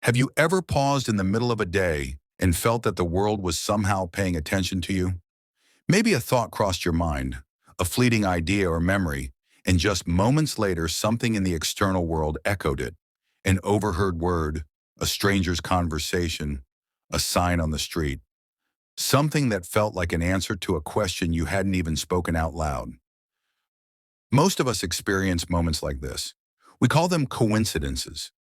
Have you ever paused in the middle of a day and felt that the world was somehow paying attention to you? Maybe a thought crossed your mind, a fleeting idea or memory, and just moments later something in the external world echoed it. An overheard word, a stranger's conversation, a sign on the street. Something that felt like an answer to a question you hadn't even spoken out loud. Most of us experience moments like this. We call them coincidences.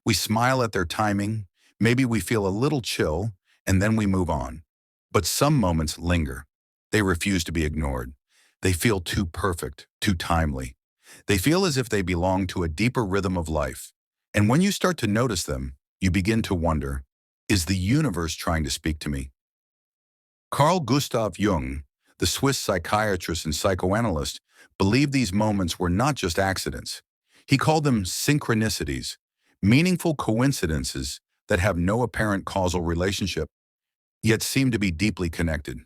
We smile at their timing, maybe we feel a little chill, and then we move on. But some moments linger. They refuse to be ignored. They feel too perfect, too timely. They feel as if they belong to a deeper rhythm of life. And when you start to notice them, you begin to wonder, is the universe trying to speak to me? Carl Gustav Jung, the Swiss psychiatrist and psychoanalyst, believed these moments were not just accidents. He called them synchronicities, meaningful coincidences that have no apparent causal relationship, yet seem to be deeply connected.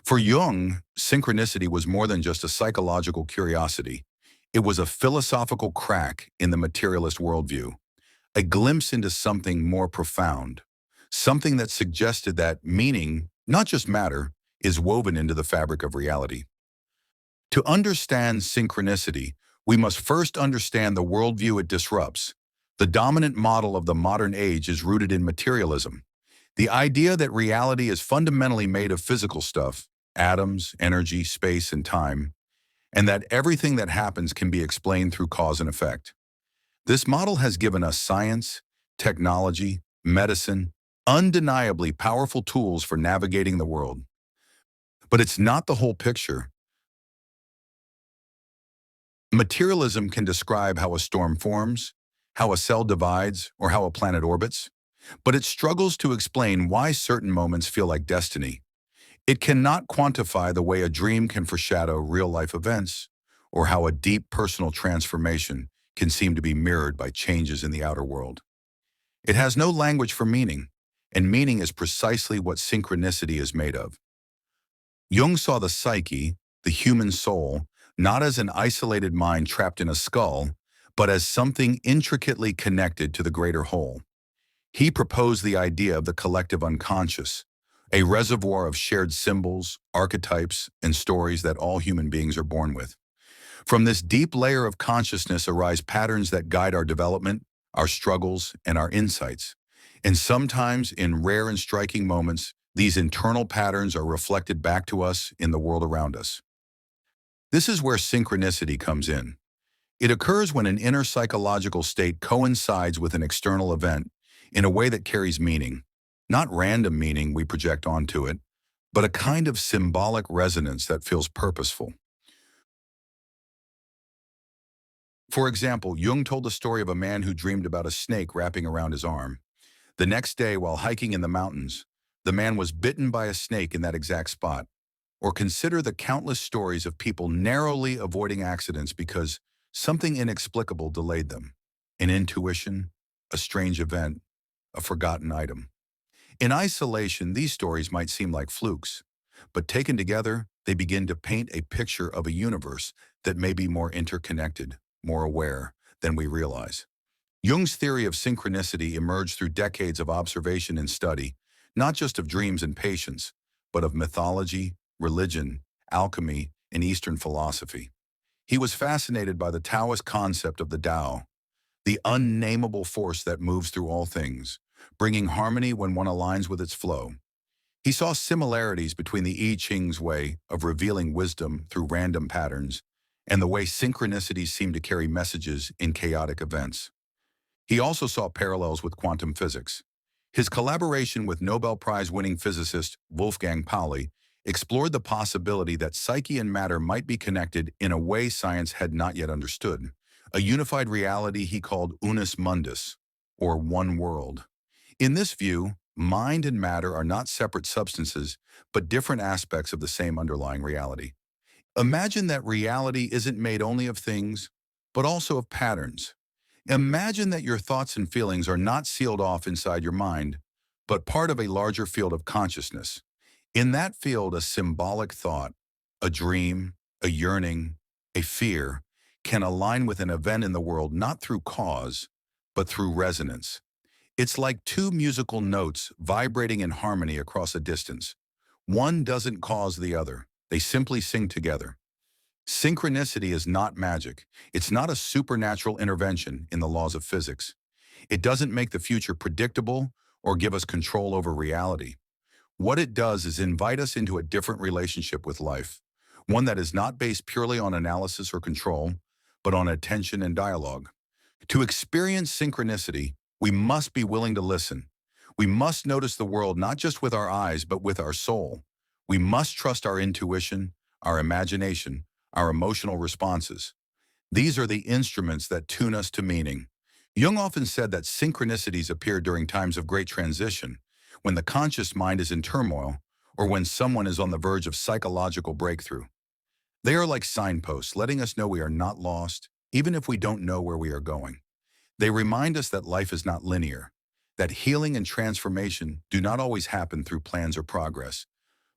For Jung, synchronicity was more than just a psychological curiosity. It was a philosophical crack in the materialist worldview, a glimpse into something more profound, something that suggested that meaning, not just matter, is woven into the fabric of reality. To understand synchronicity, we must first understand the worldview it disrupts. The dominant model of the modern age is rooted in materialism. The idea that reality is fundamentally made of physical stuff, atoms, energy, space, and time, and that everything that happens can be explained through cause and effect. This model has given us science, technology, medicine, undeniably powerful tools for navigating the world. But it's not the whole picture. Materialism can describe how a storm forms, how a cell divides, or how a planet orbits, but it struggles to explain why certain moments feel like destiny. It cannot quantify the way a dream can foreshadow real-life events, or how a deep personal transformation can seem to be mirrored by changes in the outer world. It has no language for meaning, and meaning is precisely what synchronicity is made of. Jung saw the psyche, the human soul, not as an isolated mind trapped in a skull, but as something intricately connected to the greater whole. He proposed the idea of the collective unconscious, a reservoir of shared symbols, archetypes, and stories that all human beings are born with. From this deep layer of consciousness arise patterns that guide our development, our struggles, and our insights. And sometimes, in rare and striking moments, these internal patterns are reflected back to us in the world around us. This is where synchronicity comes in. It occurs when an inner psychological state coincides with an external event in a way that carries meaning, not random meaning we project onto it, but a kind of symbolic resonance that feels purposeful. For example, Jung told the story of a man who dreamed about a snake wrapping around his arm. The next day, while hiking in the mountains, the man was bitten by a snake in that exact spot. Or consider the countless stories of people narrowly avoiding accidents because something inexplicable delayed them. An intuition, a strange event, a forgotten item. In isolation, these stories might seem like flukes, but taken together, they begin to paint a picture of a universe that may be more interconnected, more aware than we realize. Jung's theory of synchronicity emerged through decades of observation and study, not just of dreams and patience, but of mythology, religion, alchemy, and Eastern philosophy. He was fascinated by the Taoist concept of the Tao, the unnameable force that moves through all things, bringing harmony when one aligns with its flow. He saw similarities between the I Ching's way of revealing wisdom through random patterns and the way synchronicities seem to carry messages in chaotic events. He also saw parallels with quantum physics. His collaboration with Nobel Prize-winning physicist Wolfgang Pauli explored the possibility that psyche and matter might be connected in a way science had not yet understood, a unified reality he called unus mundus, or one world. In this view, mind and matter are not separate substances, but different aspects of the same underlying reality. Imagine that reality isn't made only of things, but also of patterns. Imagine that your thoughts and feelings are not sealed off inside your mind, but part of a larger field of consciousness. In that field, a symbolic thought, a dream, a yearning, a fear, can align with an event in the world not through cause, but through resonance. It's like two musical notes vibrating in harmony across a distance. One doesn't cause the other. They simply sing together. Synchronicity is not magic. It's not a supernatural intervention in the laws of physics. It doesn't make the future predictable or give us control over reality. What it does is invite us into a different relationship with life, one that is not based purely on analysis or control, but on attention and dialogue. To experience synchronicity, we must be willing to listen. We must notice the world not just with our eyes, but with our soul. We must trust our intuition, our imagination, our emotional responses. These are the instruments that tune us to meaning. Jung often said that synchronicities appear during times of great transition, when the conscious mind is in turmoil, or when someone is on the verge of psychological breakthrough. They are like signposts, letting us know we are not lost, even if we don't know where we are going. They remind us that life is not linear, that healing and transformation do not always happen through plans or progress,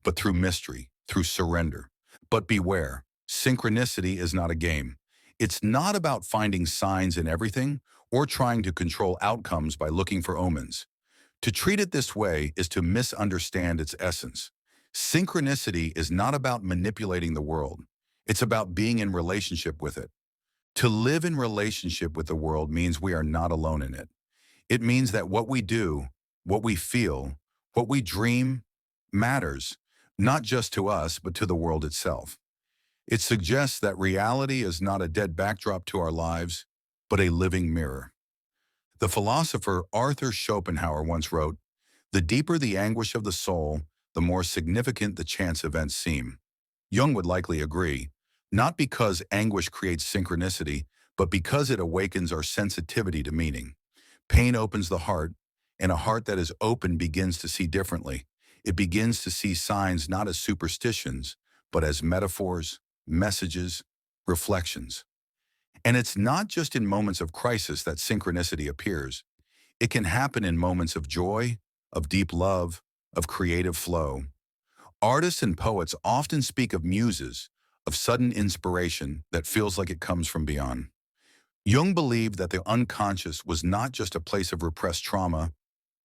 but through mystery, through surrender. But beware, synchronicity is not a game. It's not about finding signs in everything or trying to control outcomes by looking for omens. To treat it this way is to misunderstand its essence. Synchronicity is not about manipulating the world. It's about being in relationship with it. To live in relationship with the world means we are not alone in it. It means that what we do, what we feel, what we dream matters, not just to us, but to the world itself. It suggests that reality is not a dead backdrop to our lives, but a living mirror. The philosopher Arthur Schopenhauer once wrote, "The deeper the anguish of the soul, the more significant the chance events seem." Jung would likely agree, not because anguish creates synchronicity, but because it awakens our sensitivity to meaning. Pain opens the heart, and a heart that is open begins to see differently. It begins to see signs not as superstitions, but as metaphors, messages, reflections. And it's not just in moments of crisis that synchronicity appears. It can happen in moments of joy, of deep love, of creative flow. Artists and poets often speak of muses, of sudden inspiration that feels like it comes from beyond. Jung believed that the unconscious was not just a place of repressed trauma,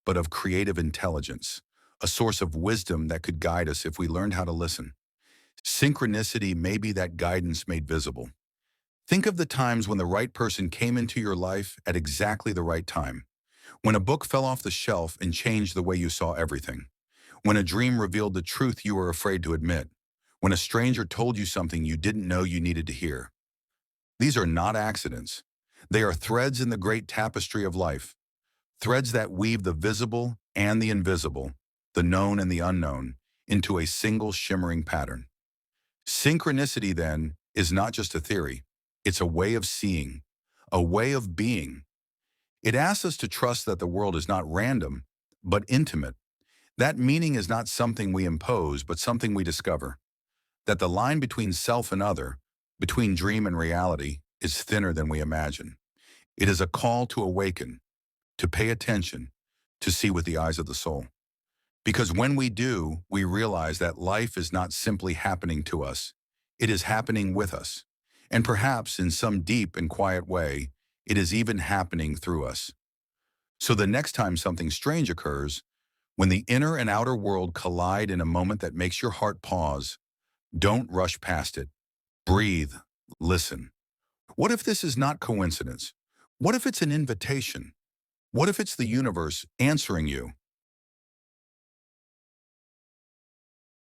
but of creative intelligence, a source of wisdom that could guide us if we learned how to listen. Synchronicity may be that guidance made visible. Think of the times when the right person came into your life at exactly the right time. When a book fell off the shelf and changed the way you saw everything. When a dream revealed the truth you were afraid to admit. When a stranger told you something you didn't know you needed to hear. These are not accidents. They are threads in the great tapestry of life. Threads that weave the visible and the invisible, the known and the unknown, into a single shimmering pattern. Synchronicity, then, is not just a theory. It's a way of seeing, a way of being. It asks us to trust that the world is not random, but intimate. That meaning is not something we impose, but something we discover. That the line between self and other, between dream and reality, is thinner than we imagine. It is a call to awaken, to pay attention, to see with the eyes of the soul. Because when we do, we realize that life is not simply happening to us. It is happening with us. And perhaps in some deep and quiet way, it is even happening through us. So the next time something strange occurs, when the inner and outer world collide in a moment that makes your heart pause, don't rush past it. Breathe. Listen. What if this is not coincidence? What if it's an invitation? What if it's the universe answering you?